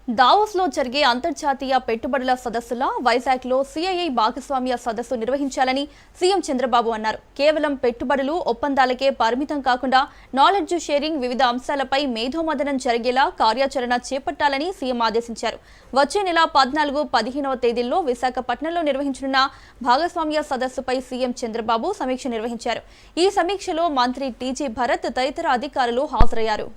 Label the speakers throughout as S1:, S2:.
S1: దావోస్లో జరిగే అంతర్జాతీయ పెట్టుబడుల సదస్సుల వైజాగ్లో సిఐఐ భాగస్వామ్య సదస్సు నిర్వహించాలని సీఎం చంద్రబాబు అన్నారు. కేవలం పెట్టుబడులు, ఒప్పందాలకే పరిమితం కాకుండా నాలెడ్జ్ షేరింగ్, వివిధ అంశాలపై మేధోమథనం జరిగేలా కార్యాచరణ చేపట్టాలని సీఎం ఆదేశించారు. వచ్చే నెల 14, 15వ తేదీల్లో విశాఖపట్నంలో నిర్వహించనున్న భాగస్వామ్య సదస్సుపై సీఎం చంద్రబాబు సమీక్ష నిర్వహించారు. ఈ సమీక్షలో మంత్రి టీజీ భరత్ తదితర అధికారులు హాజరయ్యారు.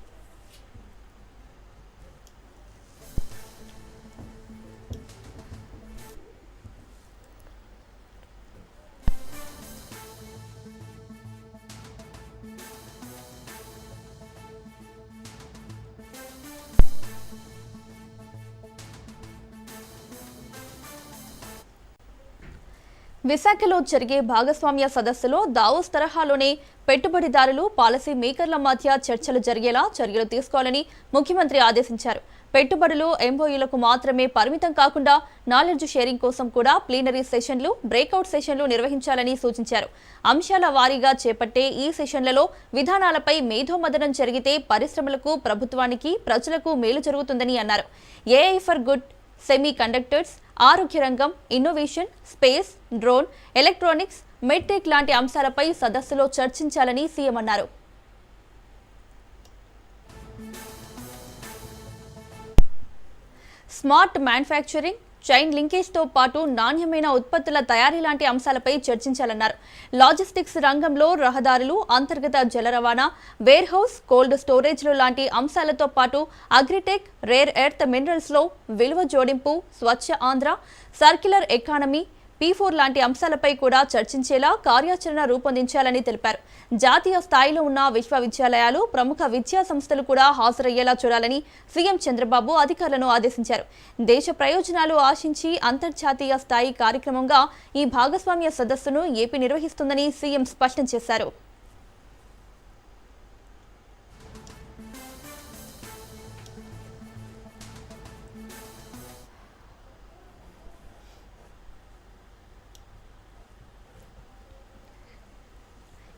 S1: విశాఖలో జరిగే భాగస్వామ్య సదస్సులో దావోస్ తరహాలోనే పెట్టుబడిదారులు, పాలసీ మేకర్ల మధ్య చర్చలు జరిగేలా చర్యలు తీసుకోవాలని ముఖ్యమంత్రి ఆదేశించారు. పెట్టుబడులు, ఎంఓయూలకు మాత్రమే పరిమితం కాకుండా నాలెడ్జ్ షేరింగ్ కోసం కూడా ప్లీనరీ సెషన్లు, బ్రేక్అవుట్ సెషన్లు నిర్వహించాలని సూచించారు. అంశాల వారీగా చేపట్టే ఈ సెషన్లలో విధానాలపై మేధోమథనం జరిగితే పరిశ్రమలకు, ప్రభుత్వానికి, ప్రజలకు మేలు జరుగుతుందని అన్నారు. AI for good, semi conductors, ఆరోగ్య రంగం, innovation, space, drone, electronics, medtech లాంటి అంశాలపై సదస్సులో చర్చించాలని సీఎం అన్నారు. స్మార్ట్ మ్యానుఫ్యాక్చరింగ్, చైన్ లింకేజ్తో పాటు నాణ్యమైన ఉత్పత్తుల తయారీ లాంటి అంశాలపై చర్చించాలన్నారు. లాజిస్టిక్స్ రంగంలో రహదారులు, అంతర్గత జల రవాణా, వేర్ హౌస్, కోల్డ్ స్టోరేజ్లు లాంటి అంశాలతో పాటు అగ్రిటెక్, రేర్ ఎర్త్ మినరల్స్లో విలువ జోడింపు, స్వచ్ఛ ఆంధ్ర, సర్క్యులర్ ఎకానమీ, P4 లాంటి అంశాలపై కూడా చర్చించేలా కార్యాచరణ రూపొందించాలని తెలిపారు. జాతీయ స్థాయిలో ఉన్న విశ్వవిద్యాలయాలు, ప్రముఖ విద్యా సంస్థలు కూడా హాజరయ్యేలా చూడాలని సీఎం చంద్రబాబు అధికారులను ఆదేశించారు. దేశ ప్రయోజనాలు ఆశించి అంతర్జాతీయ స్థాయి కార్యక్రమంగా ఈ భాగస్వామ్య సదస్సును ఏపీ నిర్వహిస్తుందని సీఎం స్పష్టం చేశారు.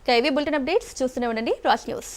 S1: కేవీ బులెటిన్ అప్డేట్స్ చూస్తూనే ఉండండి రాజ్ న్యూస్.